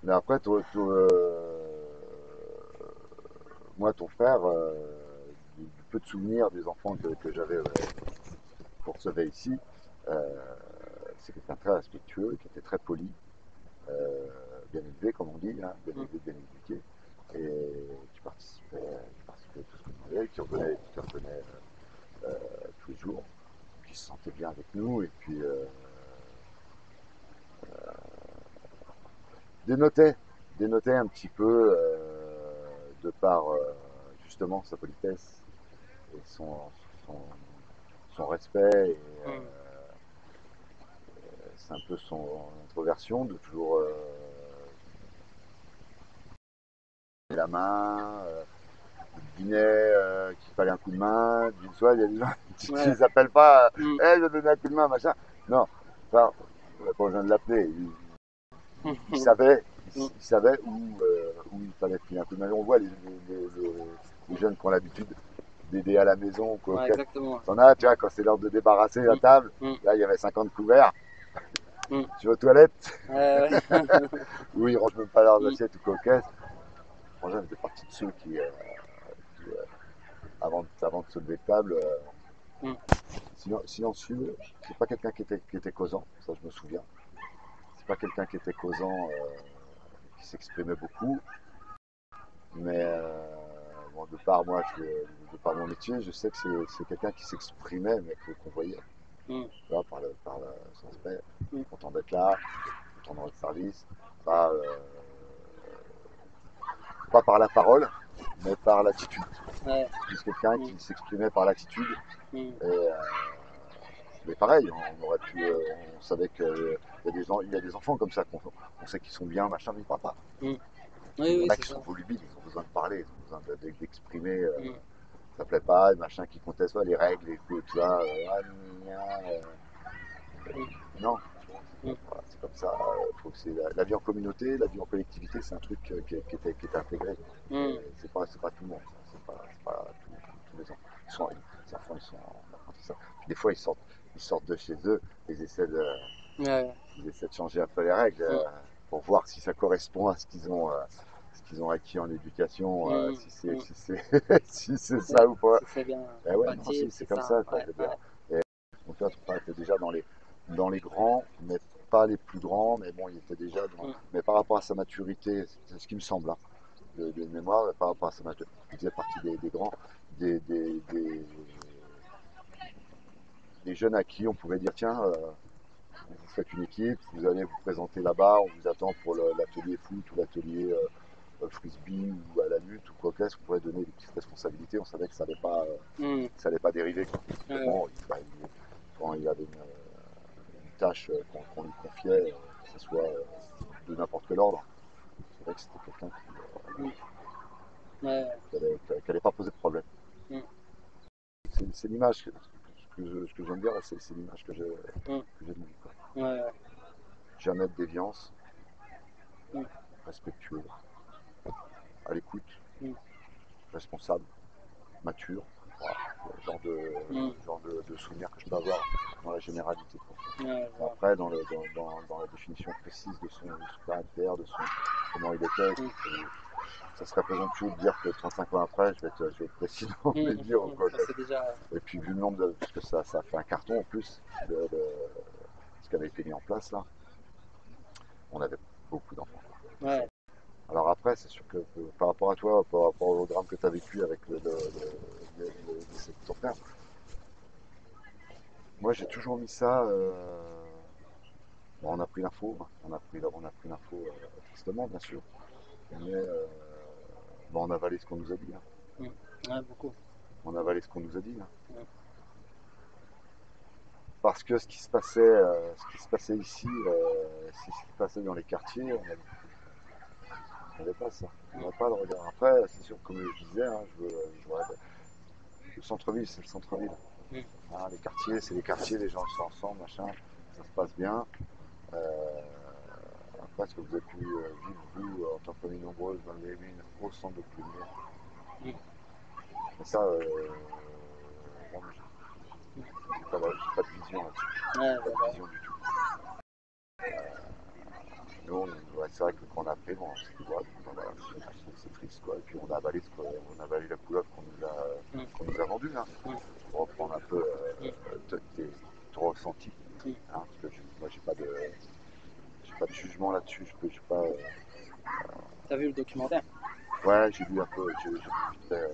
Mais après, moi, ton frère, du peu de souvenirs des enfants que j'avais qu'on recevait ici, euh, c'est quelqu'un de très respectueux, qui était très poli, bien élevé, comme on dit, hein, bien élevé, bien éduqué, et qui participait à tout ce qu'on faisait, qui revenait tous les jours, qui se sentait bien avec nous, et puis dénotait, dénotait un petit peu de par justement sa politesse et son, son respect, et c'est un peu son introversion de toujours la main, dîner, qu'il fallait un coup de main, d'une soirée, il y a des gens qui ne les appellent pas, hey, je vais donner un coup de main, machin. Non, enfin, on n'a pas besoin de l'appeler. Il savait, il savait où il fallait filer un coup de main. On voit les jeunes qui ont l'habitude d'aider à la maison, quoi. Ouais, exactement. T'en as, tu vois, quand c'est l'heure de débarrasser la table, là, il y avait 50 couverts. Tu vas aux toilettes, où ils rangent même pas leurs assiettes ou coquettes. Moi, j'étais partie de ceux qui, avant de se lever de table, silencieux. C'est pas quelqu'un qui était causant, ça je me souviens. C'est pas quelqu'un qui était causant, qui s'exprimait beaucoup. Mais bon, de par mon métier, je sais que c'est quelqu'un qui s'exprimait, mais qu'on voyait. Tu vois, par son aspect, content d'être là, content dans le service, pas, pas par la parole, mais par l'attitude. C'est quelqu'un qui s'exprimait par l'attitude. Mais pareil, on savait qu'il y a des enfants comme ça, on sait qu'ils sont bien, machin, mais ils parlent pas. Il y en a qui sont volubiles, ils ont besoin de parler, ils ont besoin d'exprimer. Ça plaît pas, machin qui contestent les règles, les coups, tout ça. Non, voilà, c'est comme ça. Faut que la vie en communauté, la vie en collectivité, c'est un truc qui est intégré. C'est pas tout le monde, c'est pas tous les enfants. Les enfants, ils sont en apprentissage. Puis des fois, ils sortent de chez eux, ils essaient de changer un peu les règles pour voir si ça correspond à ce qu'ils ont acquis en éducation, si c'est ça ou pas. Si c'est bien Ouais, non, si, c'est comme ça, quoi, je veux dire. Et mon père, ton frère était déjà dans les grands, mais pas les plus grands, mais bon, il était déjà mais par rapport à sa maturité, c'est ce qui me semble, hein, de mémoire, par rapport à sa maturité, il faisait partie des grands, des jeunes à qui on pouvait dire, tiens, vous faites une équipe, vous allez vous présenter là-bas, on vous attend pour l'atelier foot ou l'atelier frisbee ou à la lutte ou quoi que ce, vous pourrez donner des petites responsabilités. On savait que ça allait pas dériver, quoi. Bon, quand il y avait une tâche qu'on lui confiait, que ce soit de n'importe quel ordre, c'est vrai que c'était quelqu'un qui n'allait pas poser de problème. C'est l'image ce que j'aime dire, c'est l'image que j'ai de lui, quoi. Jamais de déviance, respectueux, à l'écoute, responsable, mature. Voilà, le genre de souvenir que je peux avoir dans la généralité, quoi. Après, dans la définition précise de son caractère, comment il était, ça serait présomptueux de dire que 35 ans après, je vais être précis dans mes dires. Et puis, vu le nombre parce que ça a fait un carton en plus, ce qui avait été mis en place là, on avait beaucoup d'enfants. Alors après, c'est sûr que par rapport à toi, par rapport au drame que tu as vécu avec le décès de ton frère, moi j'ai toujours mis ça. Bon, on a pris l'info, hein. On a pris l'info tristement, bien sûr, mais bon, on a avalé ce qu'on nous a dit, hein. Beaucoup. On a avalé ce qu'on nous a dit, hein. Parce que ce qui se passait ici, ce qui se passait dans les quartiers, on n'avait pas ça. On n'avait pas le regard. Après, c'est sûr, comme je disais, hein, le centre-ville, c'est le centre-ville. Hein, les quartiers, c'est les quartiers, les gens sont ensemble, machin, ça se passe bien. Après, ce que vous avez pu vivre, vous, en tant que famille nombreuse, dans les mines, au centre de Plouguier. Mais ça, bon, j'ai pas de vision là-dessus. Pas de vision du tout. Nous, on c'est vrai que quand on a pris, bon, on s'est dit, ouais, bon, voilà, c'est triste, quoi. Et puis on a avalé, on a avalé la couleuvre qu'on nous a vendue, hein, pour reprendre un peu ton ressenti, hein, parce que moi, j'ai pas de jugement là-dessus, j'ai pas... T'as vu le documentaire? Ouais, j'ai vu un peu, j'ai vu vite fait,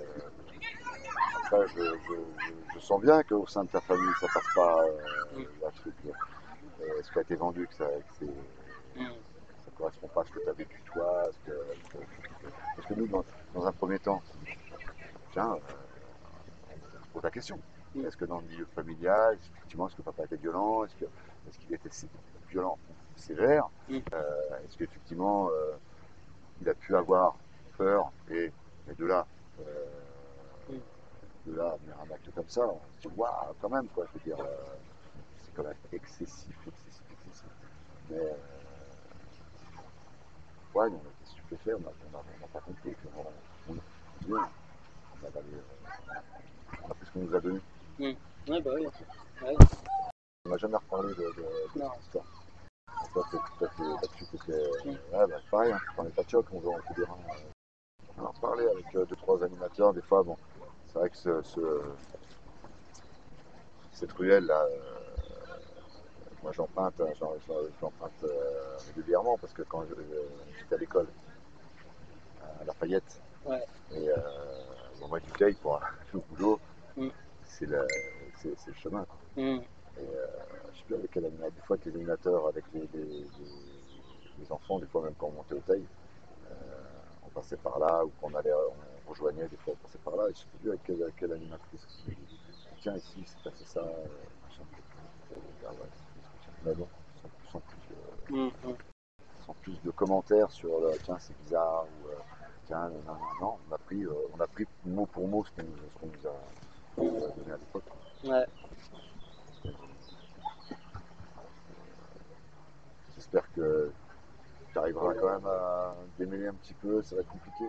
après, je sens bien qu'au sein de ta famille, ça passe pas un truc, ce qui a été vendu, ça correspond pas à ce que tu as vécu toi, parce que nous, dans un premier temps, tiens, on se pose la question. Est-ce que dans le milieu familial, effectivement, est-ce que papa était violent? Est-ce qu'il était violent ou sévère? Est-ce qu'effectivement, il a pu avoir peur et de là, venir un acte comme ça, on se dit, waouh, quand même, quoi, je veux dire, c'est quand même excessif. Mais, ouais, on a été stupéfaits, on n'a pas compris. On a valé, on a pris ce qu'on nous a donné. Ouais, bah oui. Ouais. On n'a jamais reparlé de cette histoire. Toi, c'est là-dessus, ouais, bah, pareil, hein, quand on n'est pas de choc, on fait des reins. On en parlait avec 2-3 animateurs, des fois, bon, c'est vrai que cette ruelle là, moi j'emprunte régulièrement parce que quand j'étais à l'école à Lafayette, Ouais. et moi Dutheil pour aller au boulot, c'est le chemin. Et je sais plus avec quel animateur, des fois avec les animateurs, avec les enfants, des fois même quand on montait au Teil, on passait par là, ou quand on rejoignait, des fois on passait par là, et je ne sais plus avec quelle animatrice. Tiens, ici, c'est passé ça, machin. Mais bon, sans plus de commentaires sur tiens, c'est bizarre, ou tiens, non, on a pris mot pour mot ce qu'on nous a donné à l'époque. Ouais. J'espère que tu arriveras quand même à démêler un petit peu, ça va être compliqué.